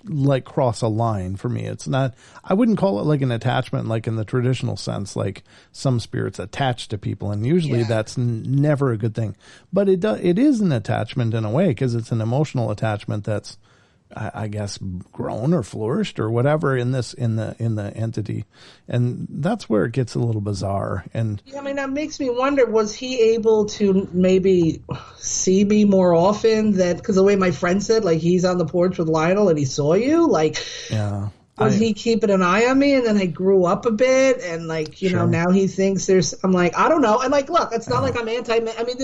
like cross a line for me. It's not, I wouldn't call it like an attachment, like in the traditional sense, like some spirits attach to people. And usually that's never a good thing, but it is an attachment in a way, because it's an emotional attachment that's, I guess, grown or flourished or whatever in the entity. And that's where it gets a little bizarre. And I mean, that makes me wonder, was he able to maybe see me more often because the way my friend said, like, he's on the porch with Lionel and he saw you, like, was he keeping an eye on me? And then I grew up a bit, and like, you know, now he thinks I'm like, I don't know. And like, look, it's not like I'm I mean,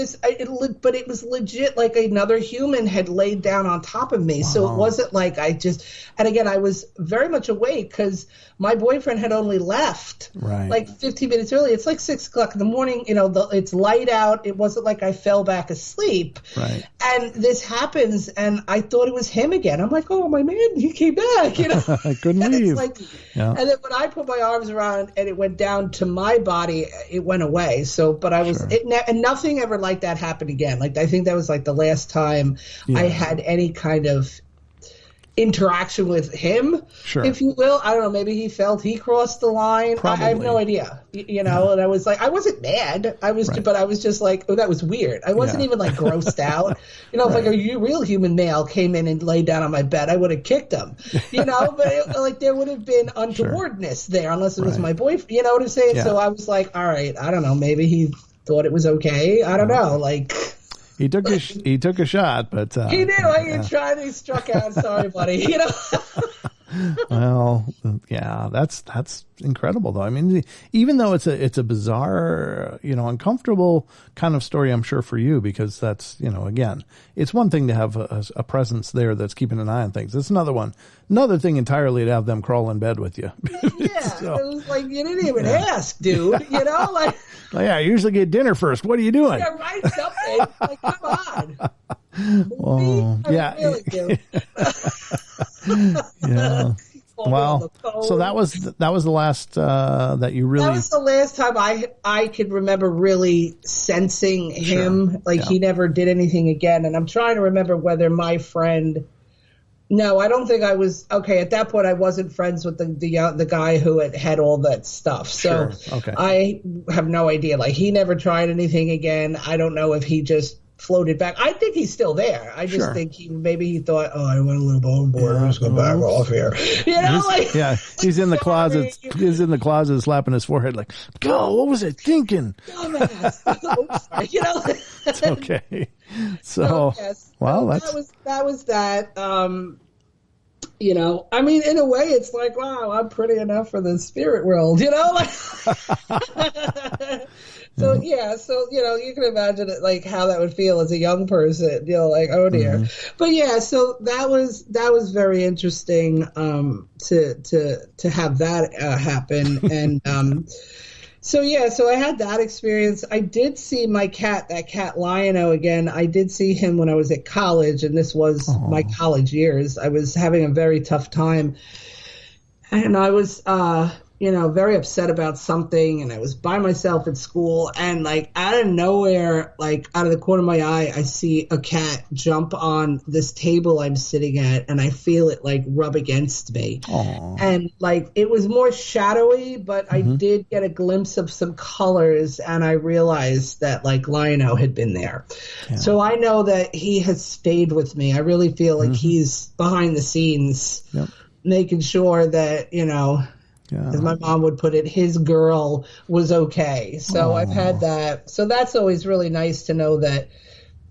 but it was legit like another human had laid down on top of me. Wow. So it wasn't like and again, I was very much awake because my boyfriend had only left like 15 minutes early. It's like 6 o'clock in the morning, you know, it's light out. It wasn't like I fell back asleep. Right. And this happens, and I thought it was him again. I'm like, oh, my man, he came back, you know. I couldn't leave. Like, and then when I put my arms around and it went down to my body, it went away. So, but I was, and nothing ever like that happened again. Like, I think that was like the last time I had any kind of interaction with him, if you will. I don't know, maybe he felt he crossed the line. I have no idea, you know. And I was like, I wasn't mad, but I was just like, oh, that was weird. I wasn't even like grossed out, you know. If like a real human male came in and laid down on my bed, I would have kicked him, you know. But like, there would have been untowardness there, unless it was my boyfriend, you know what I'm saying? So I was like, all right, I don't know, maybe he thought it was okay, I don't know, like. He took a shot, but he did. Like, he struck out. Sorry, buddy. You know. Well, yeah, that's incredible, though. I mean, even though it's a bizarre, you know, uncomfortable kind of story, I'm sure for you, because that's, you know, again, it's one thing to have a presence there that's keeping an eye on things. It's another thing entirely to have them crawl in bed with you. Yeah, so, it was like, you didn't even ask, dude. You know, like. I usually get dinner first. What are you doing? Yeah, right, something. Like, come on. Oh, yeah. Really do. Yeah. Well, so that was the last that you really. That was the last time I could remember really sensing him. Like, he never did anything again. And I'm trying to remember whether my friend. No, I don't think I was. Okay, at that point, I wasn't friends with the guy who had all that stuff. So I have no idea. Like, he never tried anything again. I don't know if he just floated back. I think he's still there. I just think maybe he thought, oh, I went a little overboard. I'm just going to back off here. You know, he's in the closet. He's in the closet, slapping his forehead, like, "Go! What was I thinking?" Dumbass. You know, it's okay. So, well, that was that. You know, I mean, in a way, it's like, wow, I'm pretty enough for the spirit world. You know, like. So so you know, you can imagine it, like, how that would feel as a young person, you know, like, oh dear. But yeah, so that was very interesting to have that happen, and So I had that experience. I did see my cat, that cat Lionel again. I did see him when I was at college, and this was my college years. I was having a very tough time, and I was, very upset about something, and I was by myself at school, and like out of nowhere, like out of the corner of my eye, I see a cat jump on this table I'm sitting at, and I feel it like rub against me. Aww. And like it was more shadowy, but I did get a glimpse of some colors, and I realized that like Lionel had been there. Yeah. So I know that he has stayed with me. I really feel like he's behind the scenes, making sure that, as my mom would put it, his girl was okay. So I've had that. So that's always really nice to know that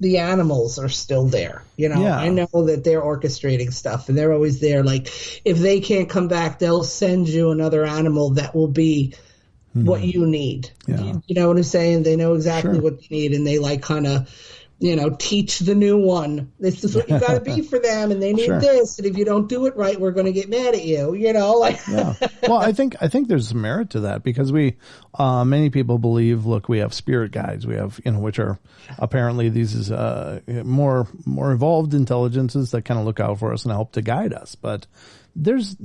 the animals are still there. I know that they're orchestrating stuff, and they're always there. Like if they can't come back, they'll send you another animal that will be what you need. Yeah. You know what I'm saying? They know exactly what you need, and they like kind of, teach the new one. This is what you got to be for them, and they need this. And if you don't do it right, we're going to get mad at you. Yeah. Well, I think there's some merit to that, because we, many people believe, look, we have spirit guides. We have, which are apparently these is more evolved intelligences that kind of look out for us and help to guide us. But there's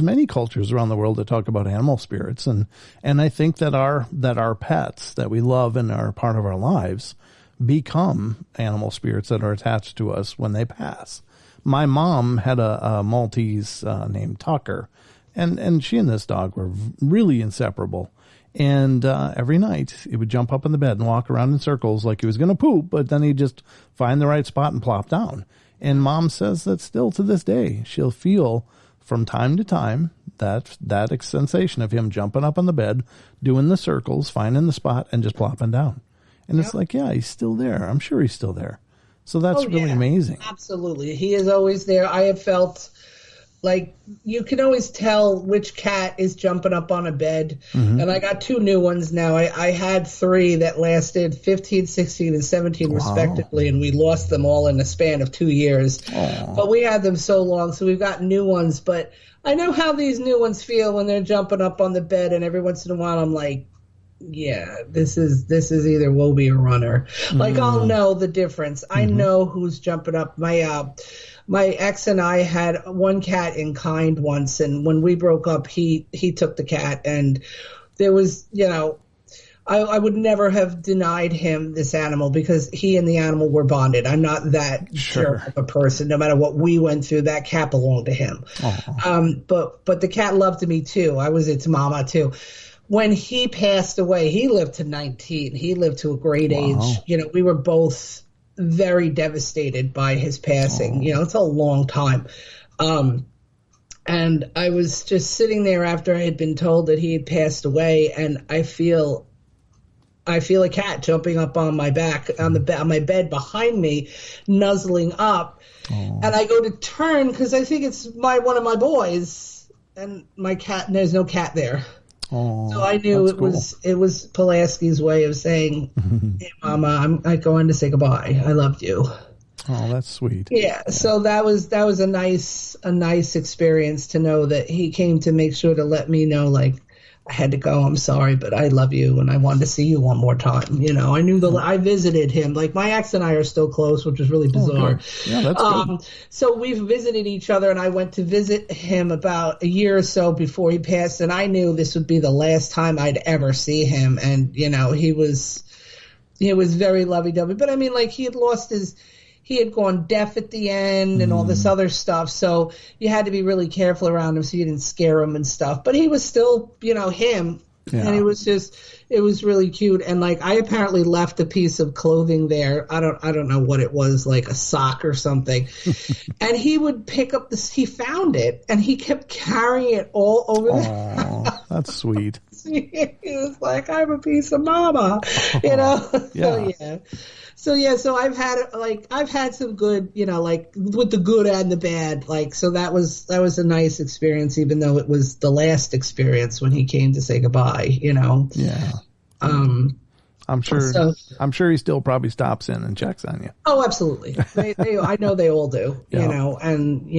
many cultures around the world that talk about animal spirits, and I think that our pets that we love and are part of our lives become animal spirits that are attached to us when they pass. My mom had a Maltese named Tucker, and she and this dog were really inseparable. And every night he would jump up in the bed and walk around in circles like he was going to poop, but then he'd just find the right spot and plop down. And Mom says that still to this day, she'll feel from time to time that sensation of him jumping up on the bed, doing the circles, finding the spot, and just plopping down. And it's like, yeah, he's still there. I'm sure he's still there. So that's really amazing. Absolutely. He is always there. I have felt like you can always tell which cat is jumping up on a bed. And I got 2 new ones now. I had 3 that lasted 15, 16, and 17 respectively, and we lost them all in a span of 2 years. Aww. But we had them so long, so we've got new ones. But I know how these new ones feel when they're jumping up on the bed, and every once in a while I'm like, yeah, this is either Wobie or Runner. Like I'll know the difference. I know who's jumping up. My ex and I had one cat in kind once, and when we broke up, he took the cat, and there was, I would never have denied him this animal because he and the animal were bonded. I'm not that jerk of a person. No matter what we went through, that cat belonged to him. But the cat loved me too. I was its mama too. When he passed away, he lived to 19. He lived to a great age. We were both very devastated by his passing. It's a long time. And I was just sitting there after I had been told that he had passed away, and I feel a cat jumping up on my back, on my bed behind me, nuzzling up. And I go to turn because I think it's one of my boys, and my cat, and there's no cat there. So I knew it was Pulaski's way of saying, "Hey, Mama, I'm going to say goodbye. I loved you." Oh, that's sweet. Yeah. So that was a nice experience to know that he came to make sure to let me know, like, I had to go. I'm sorry, but I love you, and I wanted to see you one more time. I knew I visited him. Like, my ex and I are still close, which is really bizarre. Yeah, that's good. So we've visited each other, and I went to visit him about a year or so before he passed, and I knew this would be the last time I'd ever see him. And he was very lovey-dovey. But I mean, like, he had gone deaf at the end and all this other stuff. So you had to be really careful around him so you didn't scare him and stuff. But he was still, him. Yeah. And it was really cute. And like, I apparently left a piece of clothing there. I don't know what it was, like a sock or something. And he would pick up he found it, and he kept carrying it all over the house. That's sweet. He was like, I'm a piece of mama, Yeah. So I've had some good, like with the good and the bad, like, so that was a nice experience, even though it was the last experience when he came to say goodbye, Yeah. I'm sure he still probably stops in and checks on you. Oh, absolutely. I know they all do, and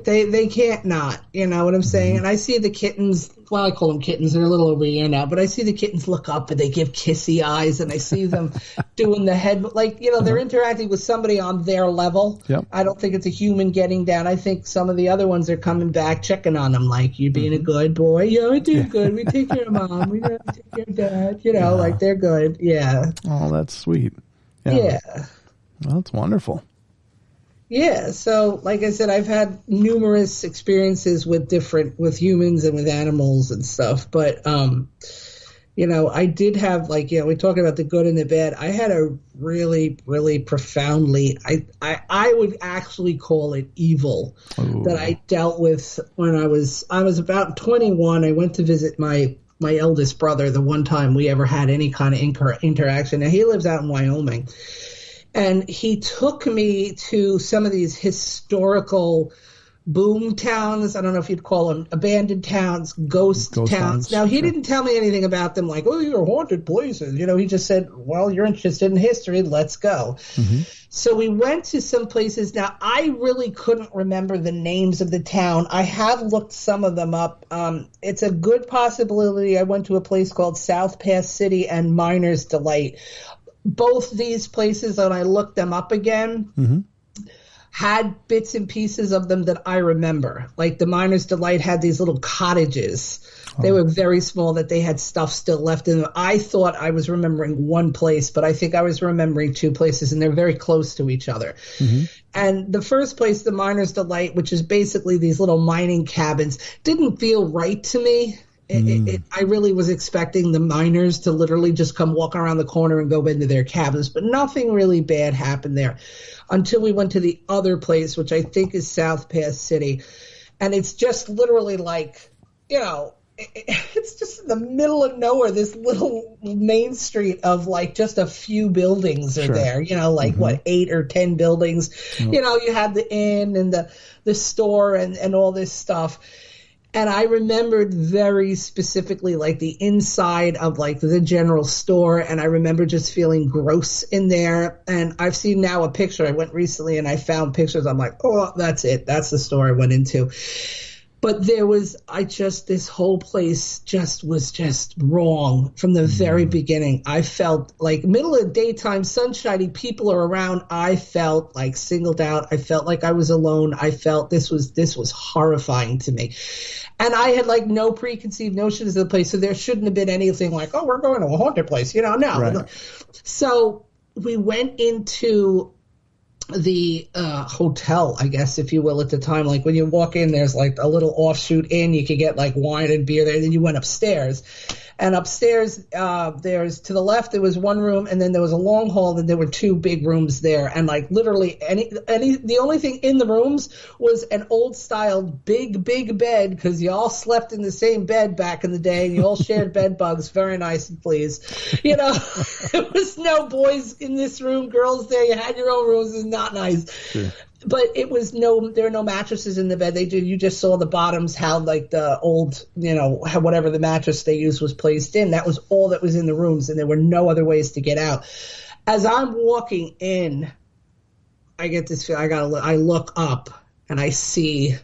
they can't not, you know what I'm saying? And I see the kittens well, I call them kittens. They're a little over a year now, but I see the kittens look up and they give kissy eyes, and I see them doing the head, like, they're interacting with somebody on their level. Yep. I don't think it's a human getting down. I think some of the other ones are coming back, checking on them, like, you being a good boy. Yeah, I do good. We take care of mom. We don't take care of dad. Like, they're good. Yeah. Oh, that's sweet. Yeah. Well, that's wonderful. Yeah, so like I said, I've had numerous experiences with humans and with animals and stuff. But, I did have, like, we're talking about the good and the bad. I had a really, really profoundly, I would actually call it evil that I dealt with when I was about 21. I went to visit my eldest brother the one time we ever had any kind of interaction. Now, he lives out in Wyoming. And he took me to some of these historical boom towns. I don't know if you'd call them abandoned towns, ghost towns. Now, he didn't tell me anything about them, like, oh, these are haunted places. He just said, well, you're interested in history. Let's go. Mm-hmm. So we went to some places. Now, I really couldn't remember the names of the town. I have looked some of them up. It's a good possibility. I went to a place called South Pass City and Miner's Delight. Both these places, when I looked them up again, had bits and pieces of them that I remember. Like the Miner's Delight had these little cottages. They were very small, that they had stuff still left in them. I thought I was remembering one place, but I think I was remembering two places, and they're very close to each other. Mm-hmm. And the first place, the Miner's Delight, which is basically these little mining cabins, didn't feel right to me. I really was expecting the miners to literally just come walk around the corner and go into their cabins, but nothing really bad happened there until we went to the other place, which I think is South Pass City. And it's just literally like, it's just in the middle of nowhere, this little main street of like just a few buildings are there, what, 8 or 10 buildings. You have the inn and the store and all this stuff. And I remembered very specifically like the inside of like the general store. And I remember just feeling gross in there. And I've seen now a picture. I went recently and I found pictures. I'm like, oh, that's it. That's the store I went into. But this whole place was just wrong from the very beginning. I felt like middle of the daytime, sunshiny, people are around. I felt like singled out. I felt like I was alone. I felt this was horrifying to me. And I had like no preconceived notions of the place. So there shouldn't have been anything like, oh, we're going to a haunted place, no. Right. So we went into the hotel, I guess, if you will, at the time. Like when you walk in, there's like a little offshoot inn. You could get like wine and beer there. And then you went upstairs. And upstairs, there's to the left, there was one room, and then there was a long hall, and there were 2 big rooms there. And like literally the only thing in the rooms was an old style big bed, because you all slept in the same bed back in the day, and you all shared bed bugs. Very nice and pleased. There was no boys in this room, girls there. You had your own rooms. It was not nice. Sure. But there are no mattresses in the bed. You just saw the bottoms, how like the old, whatever the mattress they used was placed in. That was all that was in the rooms, and there were no other ways to get out. As I'm walking in, I get this feeling. I look up and I see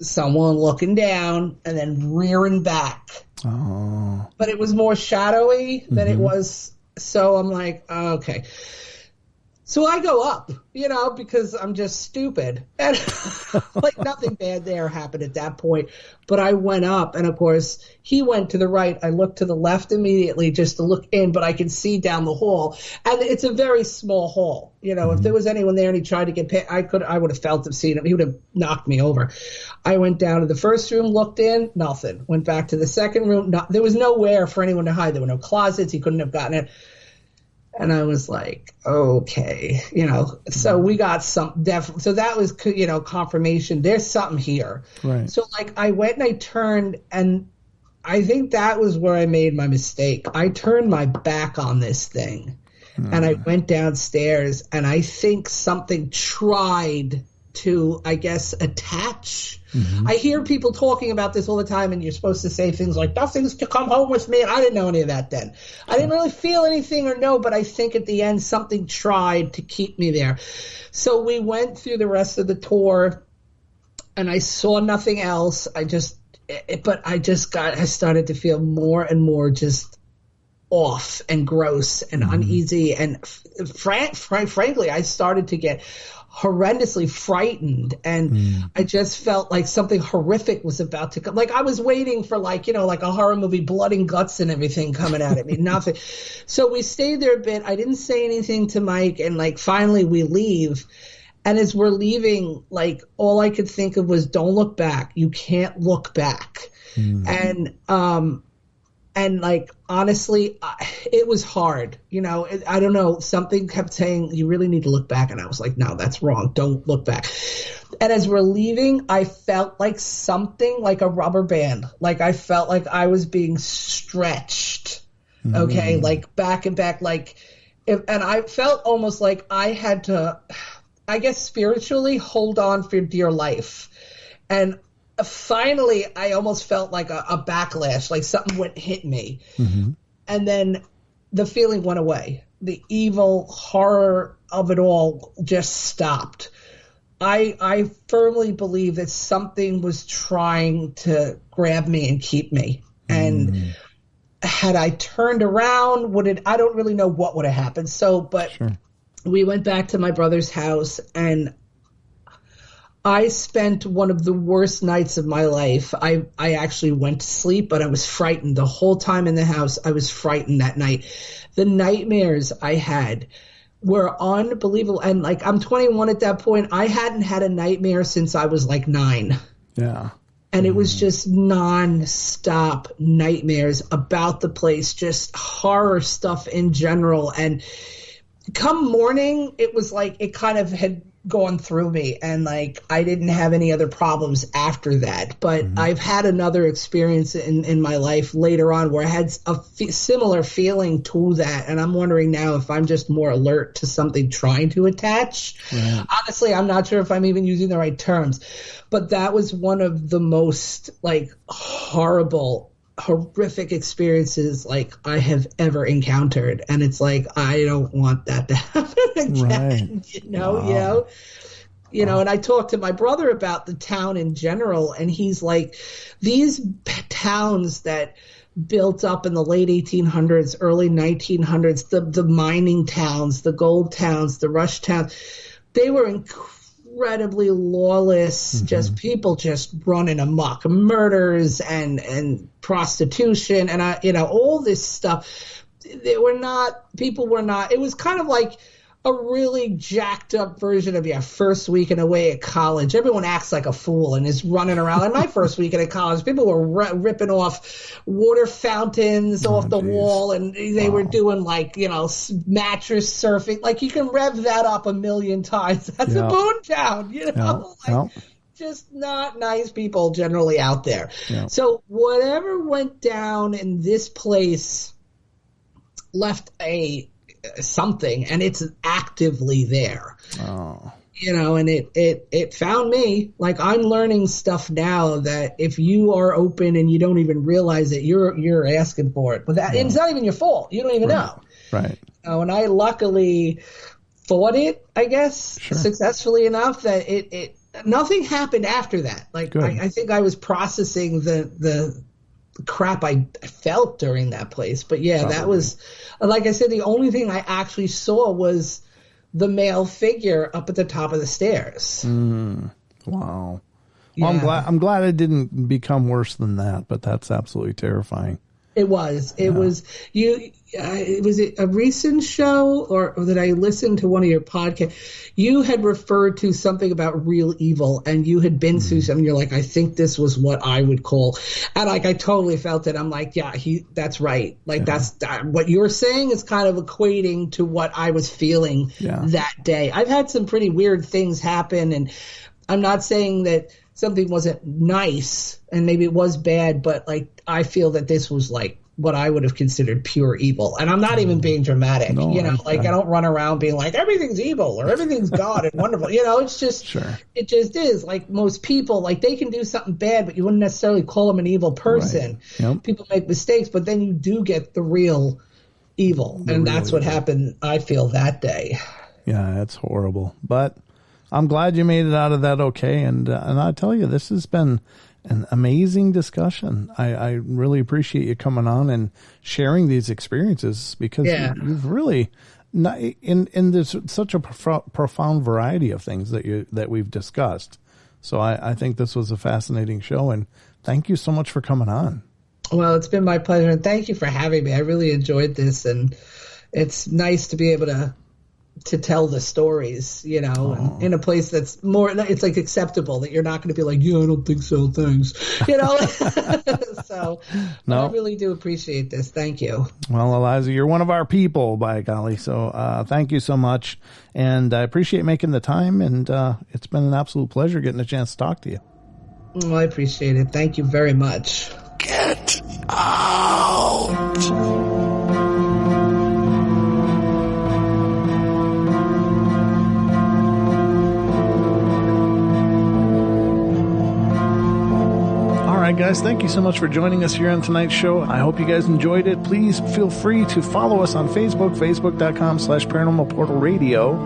someone looking down and then rearing back. Oh. But it was more shadowy than it was. So I'm like, oh, okay. So I go up, because I'm just stupid. And like nothing bad there happened at that point. But I went up, and of course he went to the right. I looked to the left immediately just to look in, but I could see down the hall. And it's a very small hall. If there was anyone there and he tried to get past, I would have felt him, seen him. He would have knocked me over. I went down to the first room, looked in, nothing. Went back to the second room. There was nowhere for anyone to hide. There were no closets. He couldn't have gotten it. And I was like, okay, so we got so that was, confirmation. There's something here. Right. So like I went and I turned, and I think that was where I made my mistake. I turned my back on this thing and I went downstairs, and I think something tried to, I guess, attach. Mm-hmm. I hear people talking about this all the time, and you're supposed to say things like, nothing's to come home with me. And I didn't know any of that then. I didn't really feel anything or know, but I think at the end something tried to keep me there. So we went through the rest of the tour, and I saw nothing else. I just but I started to feel more and more just off and gross and uneasy. And frankly, I started to get horrendously frightened, and I just felt like something horrific was about to come. Like I was waiting for like a horror movie, blood and guts and everything coming out at me. Nothing. So we stayed there a bit. I didn't say anything to Mike, and like finally we leave. And as we're leaving, like all I could think of was, don't look back. You can't look back. And like, honestly, it was hard. I don't know. Something kept saying, you really need to look back. And I was like, no, that's wrong. Don't look back. And as we're leaving, I felt like something like a rubber band. Like I felt like I was being stretched. Okay. Like back and back. And I felt almost like I had to, I guess, spiritually hold on for dear life. And finally, I almost felt like a backlash, like something hit me. And then the feeling went away. The evil horror of it all just stopped. I firmly believe that something was trying to grab me and keep me. And had I turned around, I don't really know what would have happened. But we went back to my brother's house, and I spent one of the worst nights of my life. I actually went to sleep, but I was frightened the whole time in the house. I was frightened that night. The nightmares I had were unbelievable. And like, I'm 21 at that point. I hadn't had a nightmare since I was like 9. Yeah. And it was just non-stop nightmares about the place, just horror stuff in general. And come morning, it was like it kind of had gone through me, and like I didn't have any other problems after that. But I've had another experience in my life later on where I had a similar feeling to that, and I'm wondering now if I'm just more alert to something trying to attach. Honestly, I'm not sure if I'm even using the right terms, but that was one of the most like horrific experiences like I have ever encountered, and it's like I don't want that to happen again. And I talked to my brother about the town in general, and he's like, these towns that built up in the late 1800s, early 1900s, the mining towns, the gold towns, the rush towns, they were incredibly lawless, just people just running amok, murders and prostitution and all this stuff. People were not, it was kind of like a really jacked up version of your first weekend away at college. Everyone acts like a fool and is running around. In my first weekend at college, people were ripping off water fountains off the wall, and they were doing like, mattress surfing. Like you can rev that up a million times. That's a boon town, just not nice people generally out there. So whatever went down in this place left something, and it's actively there. And it found me. Like I'm learning stuff now that if you are open and you don't even realize it, you're asking for it. But it's not even your fault. You don't even know. Right. And I luckily fought it, I guess, successfully enough that it nothing happened after that. Like I think I was processing the crap I felt during that place. But that was, like I said, the only thing I actually saw was the male figure up at the top of the stairs. Wow. Well, I'm glad it didn't become worse than that, but that's absolutely terrifying. It was. It was you. Was it a recent show or that I listened to one of your podcasts? You had referred to something about real evil, and you had been through something. You're like, I think this was what I would call, and like I totally felt it. I'm like, that's right. Like that's what you're saying is kind of equating to what I was feeling that day. I've had some pretty weird things happen, and I'm not saying that something wasn't nice and maybe it was bad, but like I feel that this was like what I would have considered pure evil. And I'm not even being dramatic, I don't run around being like everything's evil or everything's God and wonderful. It's just, it just is like most people, like they can do something bad, but you wouldn't necessarily call them an evil person. People make mistakes, but then you do get the real evil. And that's what happened, I feel, that day. Yeah, that's horrible. But I'm glad you made it out of that okay. And I tell you, this has been an amazing discussion. I really appreciate you coming on and sharing these experiences, because you've really there's such a profound variety of things that we've discussed. So I think this was a fascinating show, and thank you so much for coming on. Well, it's been my pleasure, and thank you for having me. I really enjoyed this, and it's nice to be able to tell the stories, and in a place that's more, it's like acceptable, that you're not going to be like, yeah, I don't think so, thanks, So no. I really do appreciate this. Thank you. Well, Eliza, you're one of our people, by golly. So thank you so much. And I appreciate making the time. And it's been an absolute pleasure getting a chance to talk to you. Well, I appreciate it. Thank you very much. Get out. All right, guys, thank you so much for joining us here on tonight's show. I hope you guys enjoyed it. Please feel free to follow us on Facebook, facebook.com/Paranormal Portal Radio,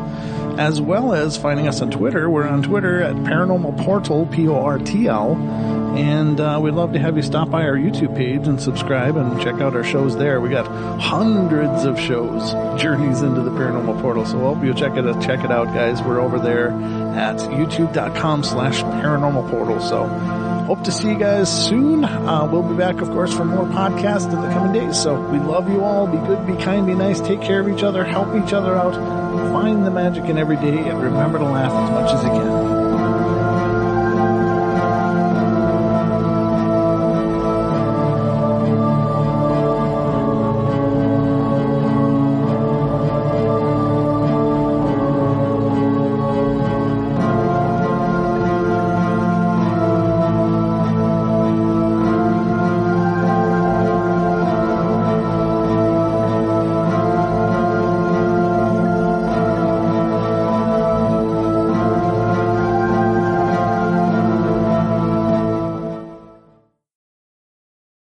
as well as finding us on Twitter. We're on Twitter at Paranormal Portal, PORTL. And we'd love to have you stop by our YouTube page and subscribe and check out our shows there. We got hundreds of shows, Journeys into the Paranormal Portal. So I hope you'll check it out, guys. We're over there at youtube.com/Paranormal Portal. So hope to see you guys soon. We'll be back, of course, for more podcasts in the coming days. So we love you all. Be good, be kind, be nice. Take care of each other. Help each other out. Find the magic in every day. And remember to laugh as much as you can.